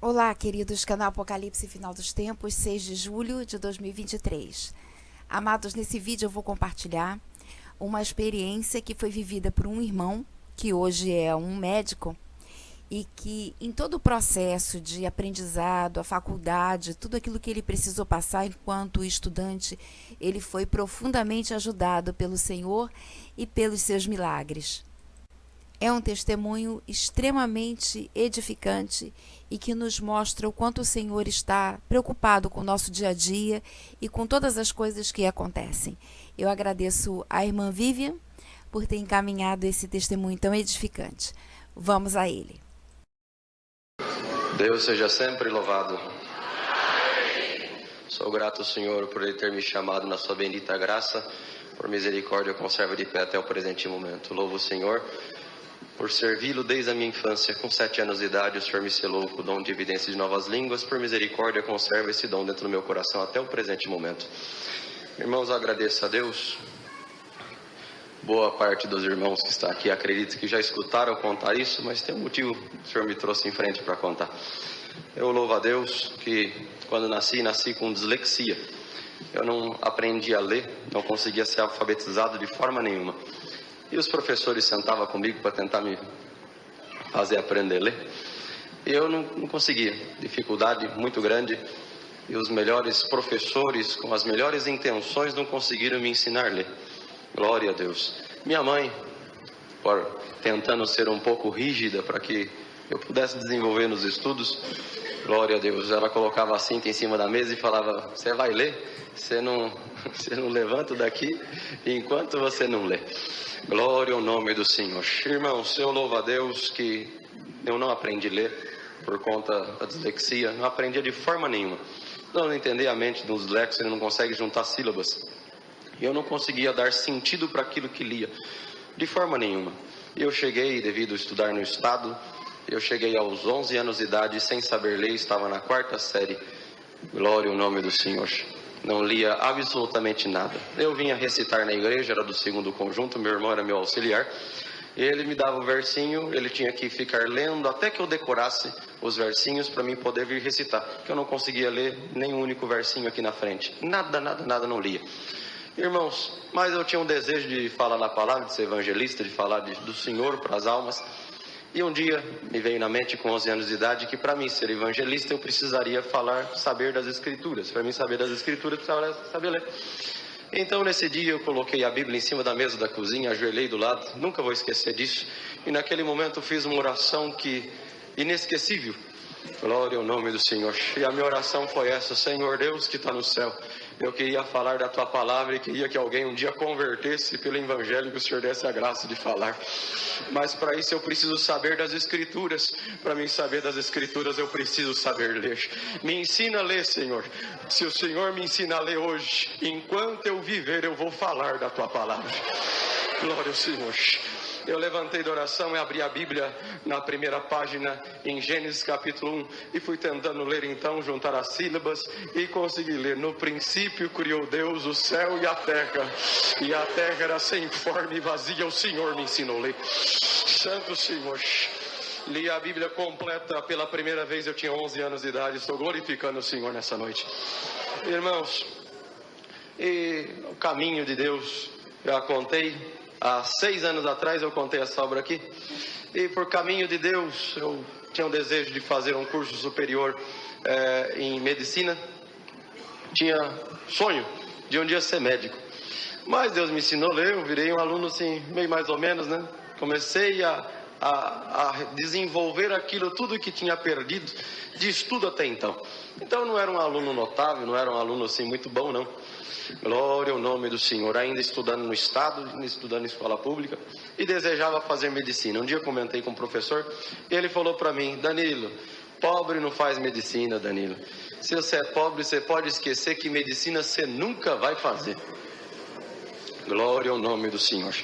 Olá, queridos, canal Apocalipse Final dos Tempos, 6 de julho de 2023. Amados, nesse vídeo eu vou compartilhar uma experiência que foi vivida por um irmão, que hoje é um médico, e que em todo o processo de aprendizado, a faculdade, tudo aquilo que ele precisou passar enquanto estudante, ele foi profundamente ajudado pelo Senhor e pelos seus milagres. É um testemunho extremamente edificante e que nos mostra o quanto o Senhor está preocupado com o nosso dia a dia e com todas as coisas que acontecem. Eu agradeço à irmã Vivian por ter encaminhado esse testemunho tão edificante. Vamos a ele. Deus seja sempre louvado. Sou grato ao Senhor por Ele ter me chamado na sua bendita graça. Por misericórdia, conserva de pé até o presente momento. Louvo o Senhor por servi-lo desde a minha infância. Com 7 anos de idade, o Senhor me selou com o dom de evidência de novas línguas. Por misericórdia, conserva esse dom dentro do meu coração até o presente momento. Irmãos, eu agradeço a Deus. Boa parte dos irmãos que está aqui acredito que já escutaram contar isso, mas tem um motivo que o Senhor me trouxe em frente para contar. Eu louvo a Deus que quando nasci com dislexia. Eu não aprendi a ler, não conseguia ser alfabetizado de forma nenhuma. E os professores sentavam comigo para tentar me fazer aprender a ler. E eu não conseguia, dificuldade muito grande. E os melhores professores, com as melhores intenções, não conseguiram me ensinar a ler. Glória a Deus. Minha mãe, tentando ser um pouco rígida para que eu pudesse desenvolver nos estudos, glória a Deus, ela colocava a cinta em cima da mesa e falava: você vai ler? Você não levanta daqui enquanto você não lê. Glória ao nome do Senhor. Irmãos, eu louvo a Deus que eu não aprendi a ler por conta da dislexia, não aprendia de forma nenhuma. Não entender a mente de um dislexo, ele não consegue juntar sílabas. E eu não conseguia dar sentido para aquilo que lia, de forma nenhuma. Eu cheguei, devido a estudar no estado, eu cheguei aos 11 anos de idade sem saber ler, estava na 4ª série. Glória ao nome do Senhor. Não lia absolutamente nada. Eu vinha recitar na igreja, era do 2º conjunto, meu irmão era meu auxiliar. Ele me dava o versinho, ele tinha que ficar lendo até que eu decorasse os versinhos para mim poder vir recitar. Porque eu não conseguia ler nem um único versinho aqui na frente. Nada não lia. Irmãos, mas eu tinha um desejo de falar na palavra, de ser evangelista, de falar do Senhor para as almas. E um dia me veio na mente, com 11 anos de idade, que para mim ser evangelista eu precisaria saber das Escrituras. Para mim saber das Escrituras, eu precisava saber ler. Então nesse dia eu coloquei a Bíblia em cima da mesa da cozinha, ajoelhei do lado, nunca vou esquecer disso. E naquele momento eu fiz uma oração inesquecível. Glória ao nome do Senhor. E a minha oração foi essa: Senhor Deus que está no céu, eu queria falar da tua palavra e queria que alguém um dia convertesse pelo evangelho, que o Senhor desse a graça de falar. Mas para isso eu preciso saber das Escrituras. Para mim saber das Escrituras eu preciso saber ler. Me ensina a ler, Senhor. Se o Senhor me ensina a ler hoje, enquanto eu viver eu vou falar da tua palavra. Glória ao Senhor. Eu levantei da oração e abri a Bíblia na primeira página, em Gênesis capítulo 1, e fui tentando ler então, juntar as sílabas, e consegui ler: no princípio criou Deus o céu e a terra era sem forma e vazia, o Senhor me ensinou a ler. Santo Senhor. Li a Bíblia completa pela primeira vez, eu tinha 11 anos de idade, estou glorificando o Senhor nessa noite. Irmãos, e o caminho de Deus, já contei. Há 6 anos atrás eu contei essa obra aqui. E por caminho de Deus eu tinha um desejo de fazer um curso superior em medicina. Tinha sonho de um dia ser médico. Mas Deus me ensinou a ler, eu virei um aluno assim, meio mais ou menos, né? Comecei a desenvolver aquilo tudo que tinha perdido de estudo até então. Então não era um aluno notável, não era um aluno assim muito bom, não. Glória ao nome do Senhor. Ainda estudando no estado, ainda estudando em escola pública, e desejava fazer medicina. Um dia eu comentei com o professor e ele falou para mim: Danilo, pobre não faz medicina, Danilo. Se você é pobre, você pode esquecer que medicina você nunca vai fazer. Glória ao nome do Senhor.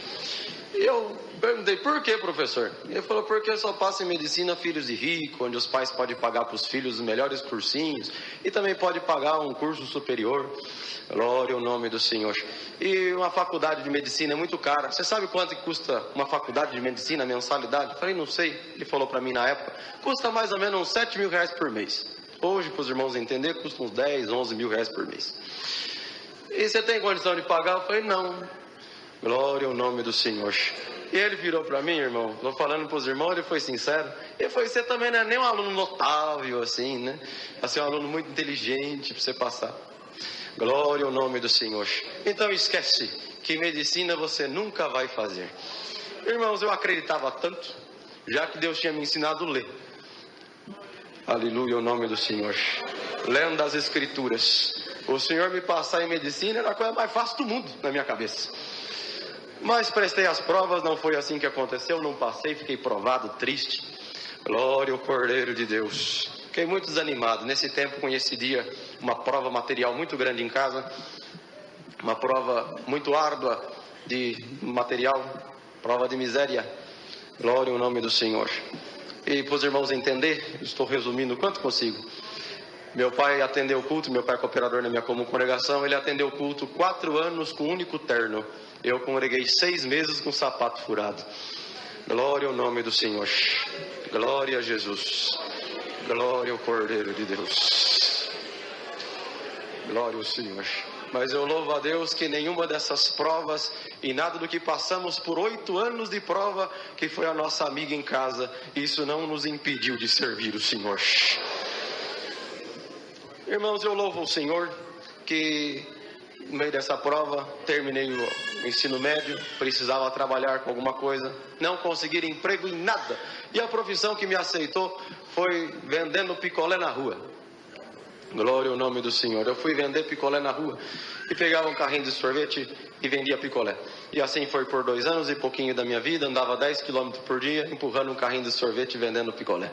Eu Perguntei, por que, professor? Ele falou, porque só passa em medicina filhos de rico, onde os pais podem pagar para os filhos os melhores cursinhos e também pode pagar um curso superior. Glória ao nome do Senhor. E uma faculdade de medicina é muito cara. Você sabe quanto que custa uma faculdade de medicina, a mensalidade? Eu falei, não sei. Ele falou para mim na época, custa mais ou menos uns 7 mil reais por mês. Hoje, para os irmãos entenderem, custa uns 10, 11 mil reais por mês. E você tem condição de pagar? Eu falei, não. Glória ao nome do Senhor. E ele virou para mim, irmão, estou falando para os irmãos, ele foi sincero. Ele falou, você também não é nem um aluno notável, assim, né? Você é um aluno muito inteligente para você passar. Glória ao nome do Senhor. Então esquece que medicina você nunca vai fazer. Irmãos, eu acreditava tanto, já que Deus tinha me ensinado a ler. Aleluia, o nome do Senhor. Lendo as Escrituras. O Senhor me passar em medicina era a coisa mais fácil do mundo na minha cabeça. Mas prestei as provas, não foi assim que aconteceu, não passei, fiquei provado, triste. Glória ao Cordeiro de Deus. Fiquei muito desanimado. Nesse tempo coincidia uma prova material muito grande em casa, uma prova muito árdua de material, prova de miséria. Glória ao nome do Senhor. E para os irmãos entender, estou resumindo o quanto consigo. Meu pai atendeu o culto, meu pai é cooperador na minha comum congregação, ele atendeu o culto 4 anos com um único terno. Eu congreguei 6 meses com sapato furado. Glória ao nome do Senhor. Glória a Jesus. Glória ao Cordeiro de Deus. Glória ao Senhor. Mas eu louvo a Deus que nenhuma dessas provas e nada do que passamos por 8 anos de prova, que foi a nossa amiga em casa, isso não nos impediu de servir o Senhor. Irmãos, eu louvo o Senhor que no meio dessa prova terminei o ensino médio, precisava trabalhar com alguma coisa, não consegui emprego em nada. E a profissão que me aceitou foi vendendo picolé na rua. Glória ao nome do Senhor. Eu fui vender picolé na rua e pegava um carrinho de sorvete e vendia picolé. E assim foi por 2 anos e pouquinho da minha vida, andava 10 km por dia, empurrando um carrinho de sorvete e vendendo picolé.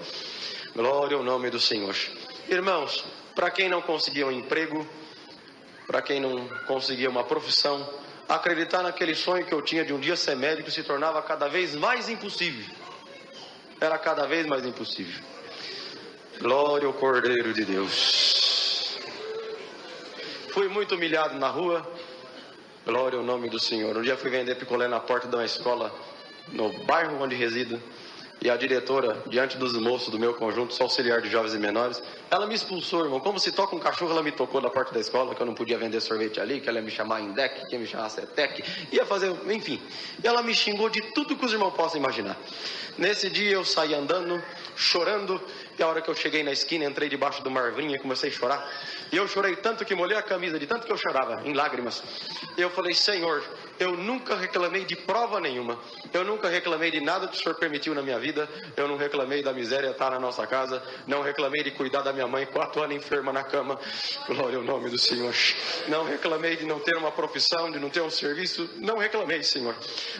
Glória ao nome do Senhor. Irmãos, para quem não conseguia um emprego, para quem não conseguia uma profissão, acreditar naquele sonho que eu tinha de um dia ser médico se tornava cada vez mais impossível. Era cada vez mais impossível. Glória ao Cordeiro de Deus. Fui muito humilhado na rua. Glória ao nome do Senhor. Um dia fui vender picolé na porta de uma escola no bairro onde resido. E a diretora, diante dos moços do meu conjunto, sou auxiliar de jovens e menores, ela me expulsou, irmão. Como se toca um cachorro, ela me tocou da porta da escola, que eu não podia vender sorvete ali, que ela ia me chamar Indec, que ia me chamar Cetec, ia fazer, enfim. E ela me xingou de tudo que os irmãos possam imaginar. Nesse dia eu saí andando, chorando, e a hora que eu cheguei na esquina, entrei debaixo de uma arvinha e comecei a chorar. E eu chorei tanto que molhei a camisa, de tanto que eu chorava, em lágrimas. E eu falei, Senhor, eu nunca reclamei de prova nenhuma. Eu nunca reclamei de nada que o Senhor permitiu na minha vida. Eu não reclamei da miséria estar na nossa casa. Não reclamei de cuidar da minha mãe 4 anos enferma na cama. Glória ao nome do Senhor. Não reclamei de não ter uma profissão, de não ter um serviço. Não reclamei, Senhor.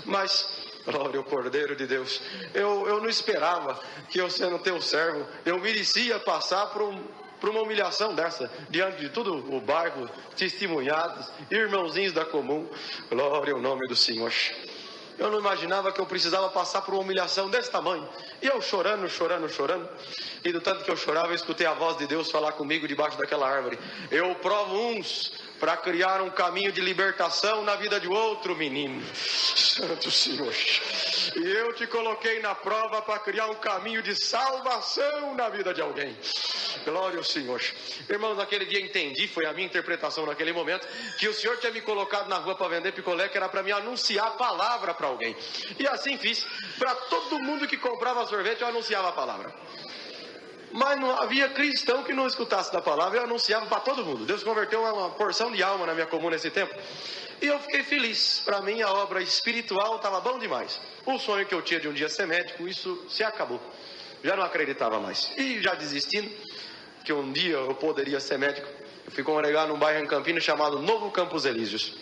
Mas... glória ao Cordeiro de Deus. Eu não esperava que eu, sendo teu servo, eu merecia passar por uma humilhação dessa, diante de todo o bairro, testemunhados, irmãozinhos da comum. Glória ao nome do Senhor. Eu não imaginava que eu precisava passar por uma humilhação desse tamanho. E eu chorando. E do tanto que eu chorava, eu escutei a voz de Deus falar comigo debaixo daquela árvore. Eu provo uns para criar um caminho de libertação na vida de outro menino. Santo Senhor. E eu te coloquei na prova para criar um caminho de salvação na vida de alguém. Glória ao Senhor. Irmãos, naquele dia entendi, foi a minha interpretação naquele momento, que o Senhor tinha me colocado na rua para vender picolé, que era para me anunciar a palavra para alguém. E assim fiz. Para todo mundo que comprava sorvete, eu anunciava a palavra. Mas não havia cristão que não escutasse da palavra, eu anunciava para todo mundo. Deus converteu uma porção de alma na minha comum nesse tempo. E eu fiquei feliz. Para mim a obra espiritual estava bom demais. O sonho que eu tinha de um dia ser médico, isso se acabou. Já não acreditava mais. E já desistindo, que um dia eu poderia ser médico, eu fui congregar num bairro em Campinas chamado Novo Campos Elíseos.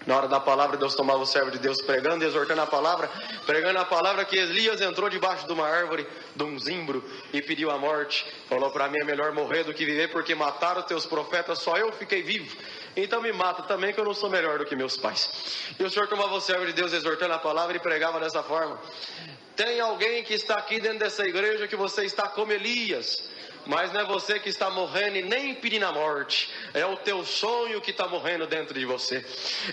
Na hora da palavra, Deus tomava o servo de Deus pregando e exortando a palavra, pregando a palavra, que Elias entrou debaixo de uma árvore, de um zimbro, e pediu a morte. Falou: para mim é melhor morrer do que viver, porque mataram teus profetas, só eu fiquei vivo. Então me mata também, que eu não sou melhor do que meus pais. E o Senhor tomava o servo de Deus exortando a palavra e pregava dessa forma. Tem alguém que está aqui dentro dessa igreja que você está como Elias, mas não é você que está morrendo e nem pedindo a morte. É o teu sonho que está morrendo dentro de você.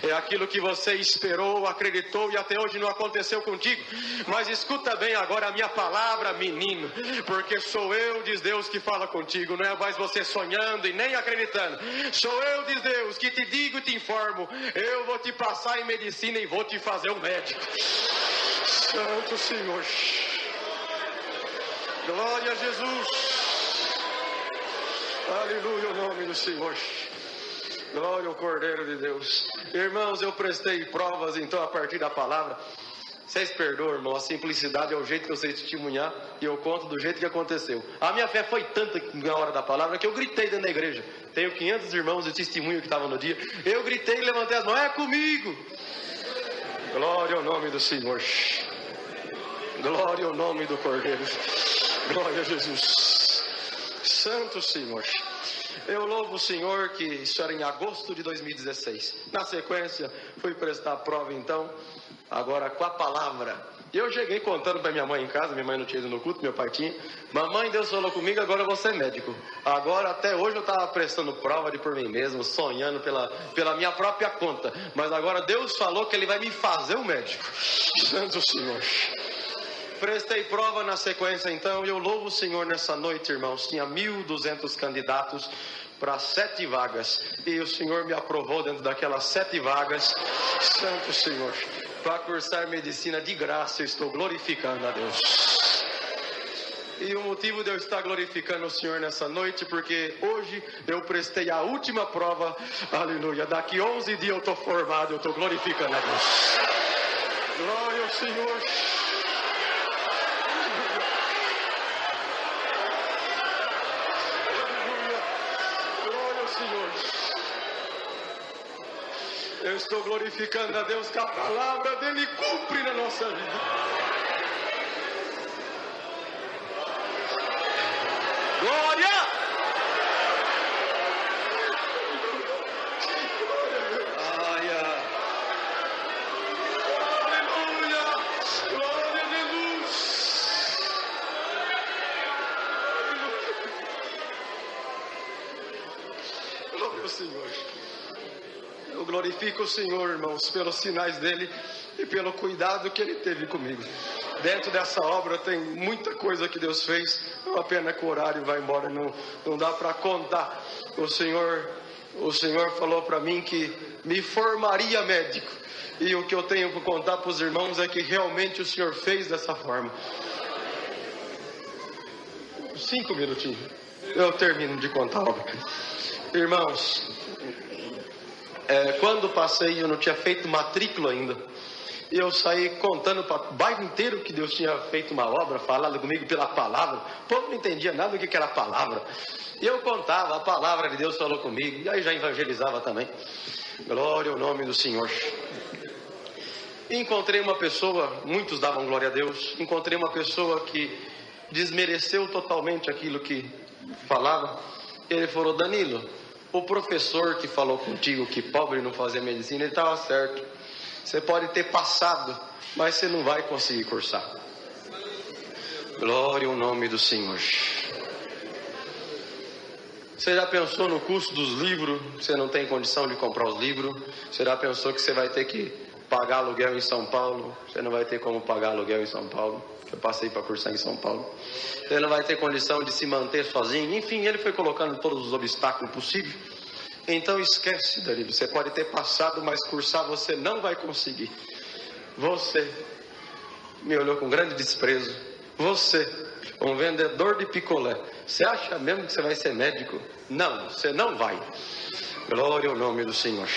É aquilo que você esperou, acreditou e até hoje não aconteceu contigo. Mas escuta bem agora a minha palavra, menino, porque sou eu, diz Deus, que fala contigo. Não é mais você sonhando e nem acreditando. Sou eu, diz Deus, que te digo e te informo. Eu vou te passar em medicina e vou te fazer um médico. Santo Senhor. Glória a Jesus. Aleluia, o nome do Senhor. Glória ao Cordeiro de Deus. Irmãos, eu prestei provas então a partir da palavra. Vocês perdoam, irmão, a simplicidade é o jeito que eu sei testemunhar, e eu conto do jeito que aconteceu. A minha fé foi tanta na hora da palavra que eu gritei dentro da igreja. Tenho 500 irmãos de testemunho que estavam no dia. Eu gritei e levantei as mãos: é comigo. Glória ao nome do Senhor. Glória ao nome do Cordeiro. Glória a Jesus. Santo Senhor. Eu louvo o Senhor que isso era em agosto de 2016. Na sequência, fui prestar a prova então, agora com a palavra. E eu cheguei contando para minha mãe em casa. Minha mãe não tinha ido no culto, meu pai tinha. Mamãe, Deus falou comigo, agora eu vou ser médico. Agora, até hoje eu estava prestando prova de por mim mesmo, sonhando pela minha própria conta. Mas agora Deus falou que Ele vai me fazer um médico. Santo Senhor. Prestei prova na sequência então, e eu louvo o Senhor nessa noite, irmãos. Tinha 1.200 candidatos para 7 vagas, e o Senhor me aprovou dentro daquelas 7 vagas. Santo Senhor, para cursar medicina de graça. Eu estou glorificando a Deus. E o motivo de eu estar glorificando o Senhor nessa noite, porque hoje eu prestei a última prova. Aleluia. Daqui 11 dias eu estou formado. Eu estou glorificando a Deus. Glória ao Senhor. Eu estou glorificando a Deus que a palavra dele cumpre na nossa vida. Glória! Aleluia! Glória a Jesus! Glória ao Senhor. Eu glorifico o Senhor, irmãos, pelos sinais dele e pelo cuidado que ele teve comigo. Dentro dessa obra tem muita coisa que Deus fez. É uma pena que o horário vai embora, não dá para contar. O Senhor falou para mim que me formaria médico. E o que eu tenho para contar para os irmãos é que realmente o Senhor fez dessa forma. 5 minutinhos, eu termino de contar a obra. Irmãos, quando passei, eu não tinha feito matrícula ainda. E eu saí contando para o bairro inteiro que Deus tinha feito uma obra, falado comigo pela palavra. O povo não entendia nada do que era a palavra. E eu contava, a palavra de Deus falou comigo. E aí já evangelizava também. Glória ao nome do Senhor. E encontrei uma pessoa, muitos davam glória a Deus. Encontrei uma pessoa que desmereceu totalmente aquilo que falava. Ele falou: Danilo, o professor que falou contigo que pobre não fazia medicina, ele estava certo. Você pode ter passado, mas você não vai conseguir cursar. Glória ao nome do Senhor. Você já pensou no custo dos livros? Você não tem condição de comprar os livros? Você já pensou que você vai ter que pagar aluguel em São Paulo? Você não vai ter como pagar aluguel em São Paulo. Eu passei para cursar em São Paulo. Você não vai ter condição de se manter sozinho. Enfim, ele foi colocando todos os obstáculos possíveis. Então esquece, Danilo. Você pode ter passado, mas cursar você não vai conseguir. Você me olhou com grande desprezo. Você, um vendedor de picolé. Você acha mesmo que você vai ser médico? Não, você não vai. Glória ao nome do Senhor.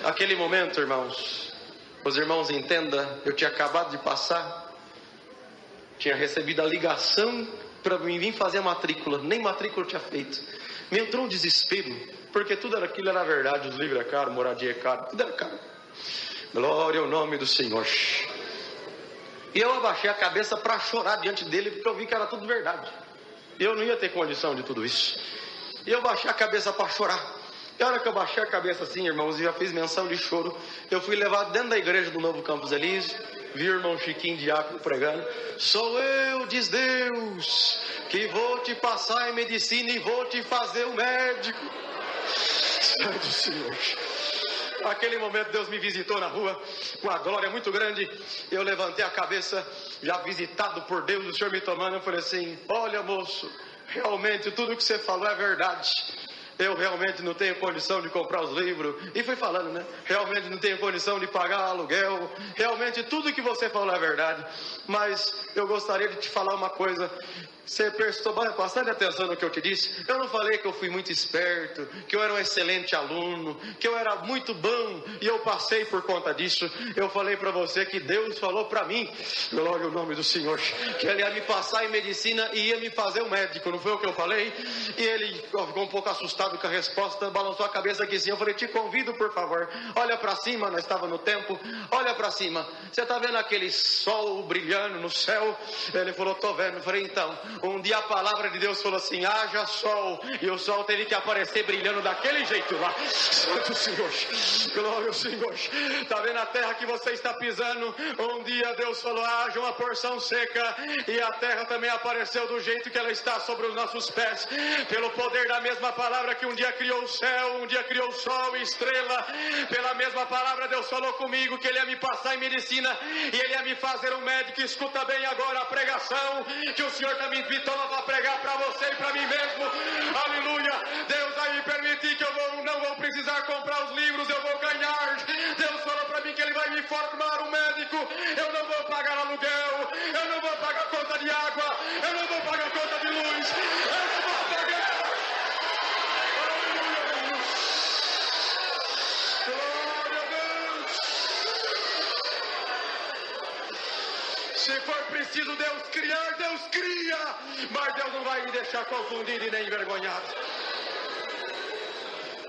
Aquele momento, irmãos, os irmãos entendam, eu tinha acabado de passar. Tinha recebido a ligação para vir fazer a matrícula. Nem matrícula eu tinha feito. Me entrou um desespero, porque tudo aquilo era verdade. Os livros é caro, moradia é caro, tudo era caro. Glória ao nome do Senhor. E eu abaixei a cabeça para chorar diante dele, porque eu vi que era tudo verdade. Eu não ia ter condição de tudo isso. E eu baixei a cabeça para chorar. E a hora que eu baixei a cabeça assim, irmãos, e já fiz menção de choro, eu fui levado dentro da igreja do Novo Campos Elísio, vi o irmão Chiquinho Diácono pregando. Sou eu, diz Deus, que vou te passar em medicina e vou te fazer um médico. Santo Senhor. Naquele momento Deus me visitou na rua com uma glória muito grande. Eu levantei a cabeça, já visitado por Deus, o Senhor me tomando. Eu falei assim: olha, moço, realmente tudo que você falou é verdade. Eu realmente não tenho condição de comprar os livros. E fui falando, né? Realmente não tenho condição de pagar aluguel. Realmente tudo que você falou é verdade. Mas eu gostaria de te falar uma coisa. Você prestou bastante atenção no que eu te disse. Eu não falei que eu fui muito esperto, que eu era um excelente aluno, que eu era muito bom e eu passei por conta disso. Eu falei para você que Deus falou para mim, glória ao nome do Senhor, que Ele ia me passar em medicina e ia me fazer um médico. Não foi o que eu falei? E ele ficou um pouco assustado com a resposta, balançou a cabeça aqui sim. Eu falei: te convido, por favor, olha para cima. Nós estávamos no templo, olha para cima. Você está vendo aquele sol brilhando no céu? Ele falou: tô vendo. Eu falei: então, um dia a palavra de Deus falou assim: haja sol, e o sol teve que aparecer brilhando daquele jeito lá. Santo Senhor, glória ao Senhor. Está vendo a terra que você está pisando? Um dia Deus falou: haja uma porção seca, e a terra também apareceu do jeito que ela está sobre os nossos pés, pelo poder da mesma palavra que um dia criou o céu, um dia criou o sol e estrela. Pela mesma palavra Deus falou comigo que Ele ia me passar em medicina e Ele ia me fazer um médico. Escuta bem agora a pregação que o Senhor está me invitando para pregar para você e para mim mesmo. Aleluia. Deus vai me permitir que eu não vou precisar comprar os livros, eu vou ganhar. Deus falou para mim que Ele vai me formar um médico. Eu não vou pagar aluguel, eu não vou pagar conta de água, eu não vou pagar conta de luz, eu não vou pagar. Se for preciso Deus criar, Deus cria. Mas Deus não vai me deixar confundido e nem envergonhado.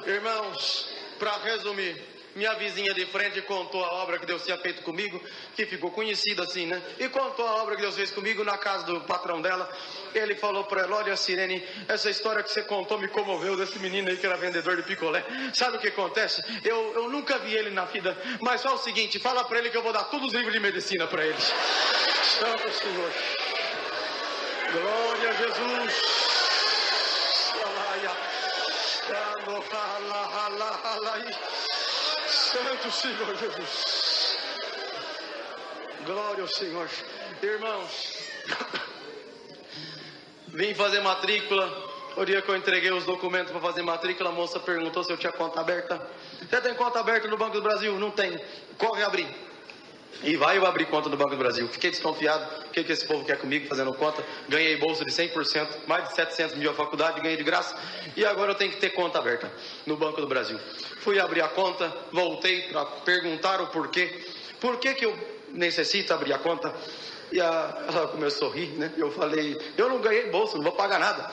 Irmãos, para resumir, minha vizinha de frente contou a obra que Deus tinha feito comigo, que ficou conhecida assim, né? E contou a obra que Deus fez comigo na casa do patrão dela. Ele falou para ela: olha, Sirene, essa história que você contou me comoveu, desse menino aí que era vendedor de picolé. Sabe o que acontece? Eu nunca vi ele na vida, mas só o seguinte: fala para ele que eu vou dar todos os livros de medicina para ele. Santo Senhor, glória a Jesus. Santo Senhor Jesus, glória ao Senhor. Irmãos, vim fazer matrícula. O dia que eu entreguei os documentos para fazer matrícula, a moça perguntou se eu tinha conta aberta. Você tem conta aberta no Banco do Brasil? Não tem. Corre abrir. E vai eu abrir conta no Banco do Brasil. Fiquei desconfiado. O que esse povo quer comigo fazendo conta? Ganhei bolsa de 100%, mais de 700 mil a faculdade, ganhei de graça. E agora eu tenho que ter conta aberta no Banco do Brasil. Fui abrir a conta, voltei para perguntar o porquê. Por que eu necessito abrir a conta? E ela começou a rir, né? Eu falei: eu não ganhei bolsa, não vou pagar nada.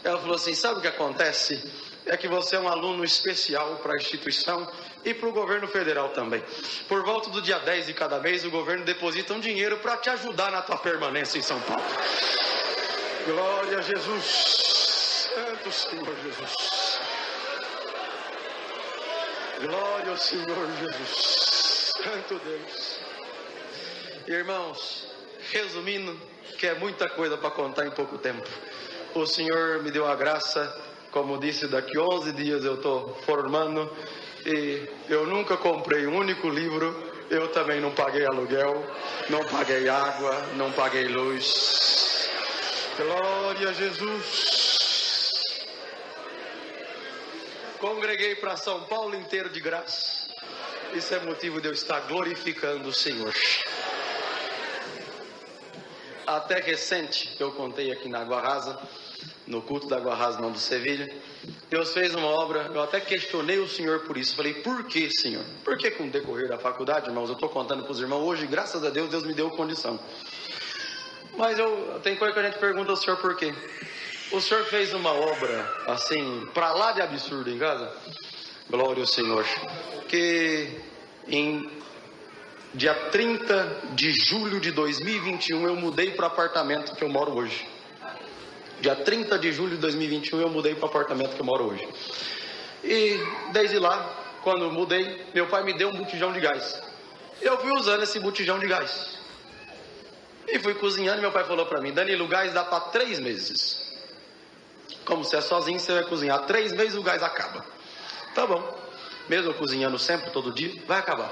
Ela falou assim: sabe o que acontece? É que você é um aluno especial para a instituição e para o governo federal também. Por volta do dia 10 de cada mês, o governo deposita um dinheiro para te ajudar na tua permanência em São Paulo. Glória a Jesus. Santo Senhor Jesus. Glória ao Senhor Jesus. Santo Deus. Irmãos, resumindo, que é muita coisa para contar em pouco tempo. O Senhor me deu a graça. Como disse, daqui 11 dias eu estou formando e eu nunca comprei um único livro. Eu também não paguei aluguel, não paguei água, não paguei luz. Glória a Jesus. Congreguei para São Paulo inteiro de graça. Isso é motivo de eu estar glorificando o Senhor. Até recente, eu contei aqui na Água Rasa, no culto da Água Rasa, não do Sevilha, Deus fez uma obra. Eu até questionei o Senhor por isso. Falei: por que, Senhor? Por que com o decorrer da faculdade, irmãos, eu estou contando para os irmãos hoje, graças a Deus, Deus me deu condição. Mas tem coisa que a gente pergunta ao Senhor por quê. O Senhor fez uma obra assim, para lá de absurdo em casa. Glória ao Senhor. Que Em dia 30 de julho de 2021, eu mudei para o apartamento que eu moro hoje. Dia 30 de julho de 2021, eu mudei para o apartamento que eu moro hoje. E desde lá, quando eu mudei, meu pai me deu um botijão de gás. Eu fui usando esse botijão de gás. E fui cozinhando, meu pai falou para mim: Danilo, o gás dá para 3 meses. Como você é sozinho, você vai cozinhar 3 meses, o gás acaba. Tá bom. Mesmo eu cozinhando sempre, todo dia, vai acabar.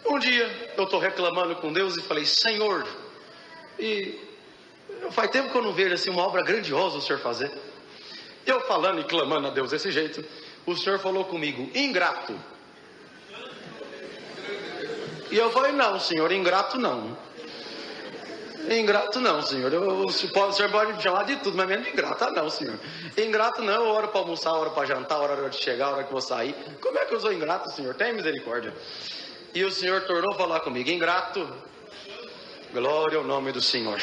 Um dia, eu estou reclamando com Deus e falei: Senhor, e faz tempo que eu não vejo assim uma obra grandiosa o Senhor fazer. Eu falando e clamando a Deus desse jeito, o Senhor falou comigo: ingrato. E eu falei: não, Senhor, ingrato não. Ingrato não, Senhor. O Senhor pode me chamar de tudo, mas menos de ingrato. Ah, não, Senhor. Ingrato não, eu oro para almoçar, hora para jantar, hora de chegar, hora que eu vou sair. Como é que eu sou ingrato, Senhor? Tem misericórdia. E o Senhor tornou a falar comigo: ingrato, glória ao nome do Senhor.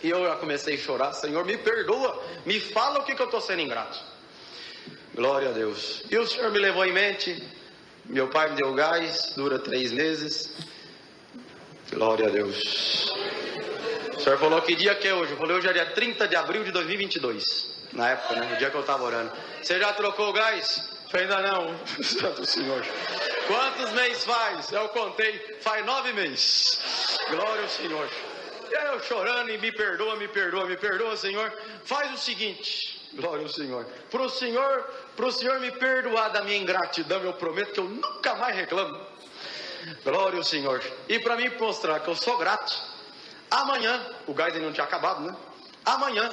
E eu já comecei a chorar: Senhor, me perdoa, me fala o que eu estou sendo ingrato. Glória a Deus. E o Senhor me levou em mente. Meu pai me deu gás, dura 3 meses. Glória a Deus. O Senhor falou: que dia que é hoje? Eu falei: hoje é dia 30 de abril de 2022. Na época, né? O dia que eu estava orando. Você já trocou o gás? Eu falei: ainda não. Santo Senhor. Quantos meses faz? Eu contei. Faz 9 meses. Glória ao Senhor. E aí eu chorando: e me perdoa, me perdoa, me perdoa, Senhor. Faz o seguinte. Glória ao Senhor. Para o Senhor me perdoar da minha ingratidão, eu prometo que eu nunca mais reclamo. Glória ao Senhor. E para mim mostrar que eu sou grato, amanhã, o gás ainda não tinha acabado, né? Amanhã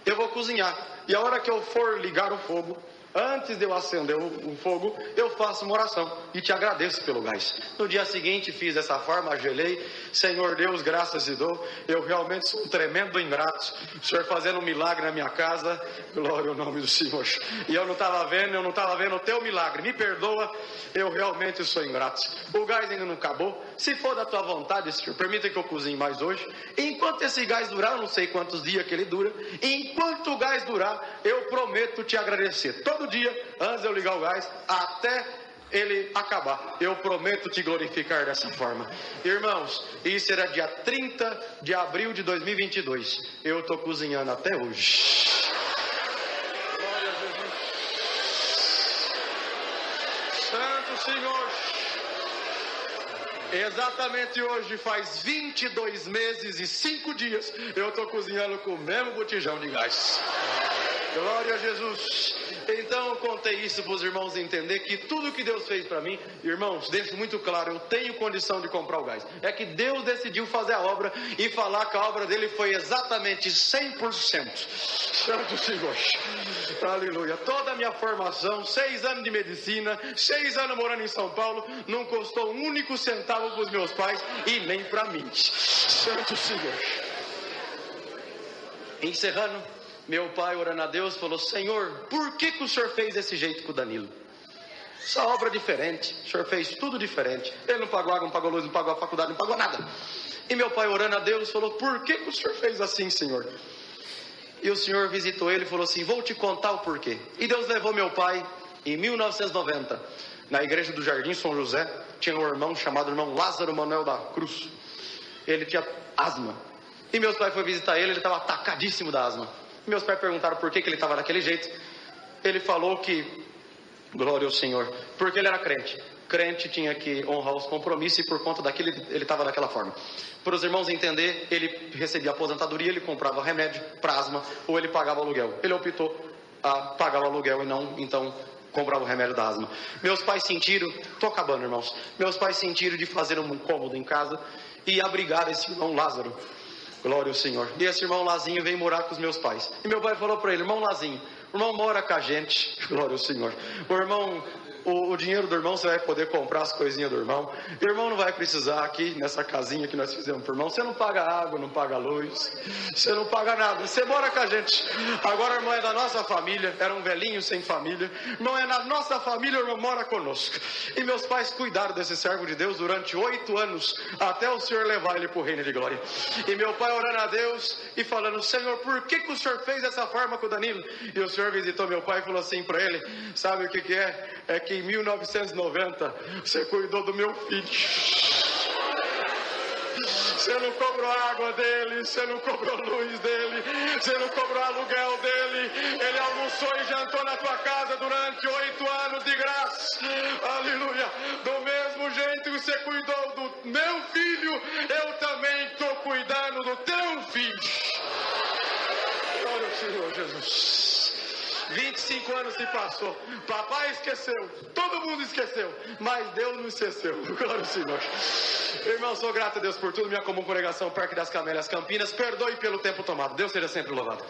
eu vou cozinhar. E a hora que eu for ligar o fogo, antes de eu acender o fogo, eu faço uma oração e te agradeço pelo gás. No dia seguinte fiz dessa forma, gelei: Senhor Deus, graças te dou. Eu realmente sou um tremendo ingrato. O Senhor fazendo um milagre na minha casa. Glória ao nome do Senhor. E eu não estava vendo o teu milagre. Me perdoa, eu realmente sou ingrato. O gás ainda não acabou. Se for da tua vontade, Senhor, permita que eu cozinhe mais hoje. Enquanto esse gás durar, eu não sei quantos dias que ele dura. Enquanto o gás durar, eu prometo te agradecer. Todo dia, antes de eu ligar o gás, até ele acabar, eu prometo te glorificar dessa forma. Irmãos, isso era dia 30 de abril de 2022. Eu estou cozinhando até hoje. Glória a Jesus. Santo Senhor. Exatamente hoje faz 22 meses e 5 dias eu estou cozinhando com o mesmo botijão de gás. Glória a Jesus. Então eu contei isso para os irmãos entender que tudo que Deus fez para mim, irmãos, deixo muito claro, eu tenho condição de comprar o gás. É que Deus decidiu fazer a obra e falar que a obra dele foi exatamente 100%. Santo Senhor. Aleluia. Toda a minha formação, 6 anos de medicina, 6 anos morando em São Paulo, não custou um único centavo para os meus pais e nem para mim. Santo Senhor. Encerrando, meu pai, orando a Deus, falou: Senhor, por que o Senhor fez desse jeito com o Danilo? Essa obra é diferente, o Senhor fez tudo diferente. Ele não pagou água, não pagou luz, não pagou a faculdade, não pagou nada. E meu pai, orando a Deus, falou: por que o Senhor fez assim, Senhor? E o Senhor visitou ele e falou assim: vou te contar o porquê. E Deus levou meu pai em 1990, na igreja do Jardim São José. Tinha um irmão chamado irmão Lázaro Manuel da Cruz. Ele tinha asma. E meus pais foram visitar ele estava atacadíssimo da asma. Meus pais perguntaram por que ele estava daquele jeito. Ele falou que, glória ao Senhor, porque ele era crente. Crente tinha que honrar os compromissos e por conta daquilo ele estava daquela forma. Para os irmãos entender, ele recebia aposentadoria, ele comprava remédio para asma ou ele pagava aluguel. Ele optou a pagar o aluguel e não, então, comprava o remédio da asma. Meus pais sentiram, estou acabando, irmãos, meus pais sentiram de fazer um cômodo em casa e abrigar esse irmão Lázaro. Glória ao Senhor. E esse irmão Lazinho veio morar com os meus pais. E meu pai falou para ele: irmão Lazinho, o irmão mora com a gente. Glória ao Senhor. O irmão, o dinheiro do irmão você vai poder comprar as coisinhas do irmão. O irmão não vai precisar aqui nessa casinha que nós fizemos para o irmão. Você não paga água, não paga luz, você não paga nada. Você mora com a gente. Agora o irmão é da nossa família. Era um velhinho sem família. O irmão é na nossa família, o irmão mora conosco. E meus pais cuidaram desse servo de Deus durante 8 anos, até o Senhor levar ele para o reino de glória. E meu pai orando a Deus e falando: Senhor, por que o Senhor fez dessa forma com o Danilo? E o Senhor visitou meu pai e falou assim para ele: sabe o que é? É que que em 1990 você cuidou do meu filho. Você não cobrou água dele, você não cobrou luz dele, você não cobrou aluguel dele. Ele almoçou e jantou na tua casa durante 8 anos de graça. Aleluia. Do mesmo jeito que você cuidou do meu filho, eu também estou cuidando do teu filho. Glória ao Senhor Jesus. 25 anos se passou. Papai esqueceu. Todo mundo esqueceu. Mas Deus não esqueceu. Glória ao Senhor. Irmão, sou grato a Deus por tudo. Minha comum congregação, Parque das Camélias, Campinas. Perdoe pelo tempo tomado. Deus seja sempre louvado.